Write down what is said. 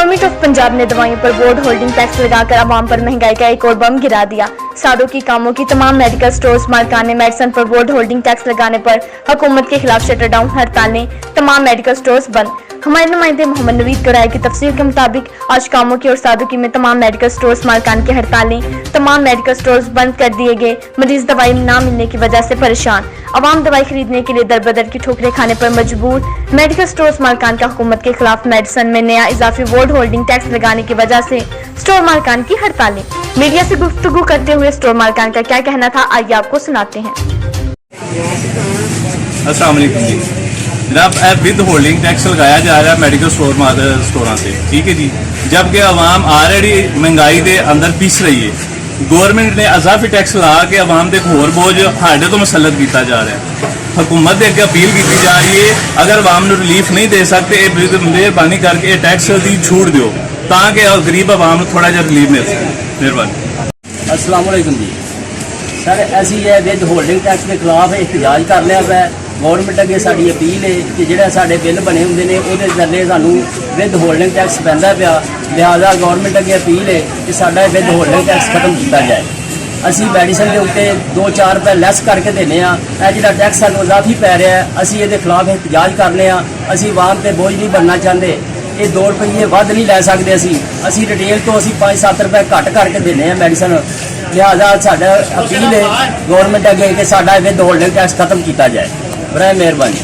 Government of Punjab ने दवाइयों पर बोर्ड होल्डिंग टैक्स लगाकर आवाम पर महंगाई का एक और बम गिरा दिया। सालों की कामों की तमाम मेडिकल स्टोर्स मालिकान ने मेडिसिन पर बोर्ड होल्डिंग टैक्स लगाने पर हुकूमत के खिलाफ शटर डाउन हड़तालें, तमाम मेडिकल स्टोर्स बंद। हमारे नुमाइंदे मोहम्मद नवीद कराए की तफसील के मुताबिक आज कामों की और सादुकी में तमाम मेडिकल स्टोर्स मालिकान की हड़तालें, तमाम मेडिकल स्टोर्स बंद कर दिए गए। मरीज दवाई न मिलने की वजह से परेशान, आवाम दवाई खरीदने के लिए दर बदर की ठोकरें खाने पर मजबूर। मेडिकल स्टोर्स मालिकान का हुकूमत के खिलाफ मेडिसिन में नया इजाफी बोर्ड होल्डिंग टैक्स लगाने की वजह से स्टोर मालिकान की हड़तालें। मीडिया से गुफ्तगू करते हुए स्टोर मालिकान का क्या कहना था, आइए आपको सुनाते हैं। अस्सलाम वालेकुम जी जनाब, विद होल्डिंग टैक्स लगाया जा रहा है मेडिकल स्टोर से, ठीक है जी। जबकि आवाम ऑलरेडी महंगाई के अंदर पीस रही है। गवर्नमेंट ने अजाफी टैक्स लगा के आवाम एक होर बोझ साढ़े तो मुसलत किया जा रहा है। हुकूमत के अगे अपील की जा रही है, अगर आवाम को रिलीफ नहीं दे सकते मेहरबानी करके टैक्स की छूट दो ताकि गरीब आवाम को थोड़ा जहा रिलीफ मिल सके। मेहरबानी। अस्सलाम वालेकुम जी सर, असी विद होल्डिंग टैक्स के खिलाफ एहतजाज कर लिया है। गवर्नमेंट अगे साडी अपील है कि जोड़े साडे बिल बने होंगे ने उहदे थल्ले सानू विद होल्डिंग टैक्स पैंदा पिया। लिहाजा गवर्नमेंट अगे अपील है कि साडा विद होल्डिंग टैक्स खत्म किया जाए। असी मैडिसिन के उत्ते 2-4 रुपए लैस करके देने जो टैक्स सानू अजाफी पै रहा है, असी ये खिलाफ एहतजाज करने। असी आवाम ते बोझ नहीं बनना चाहते। ये 2 रुपये वध नहीं लै सकते। असी रिटेल तो असी 5-7 रुपए घट करके देने मैडिसिन। लिहाजा साडा अपील है गवर्नमेंट अगे कि साडा विद होल्डिंग टैक्स खत्म किया जाए। बराए मेहरबानी।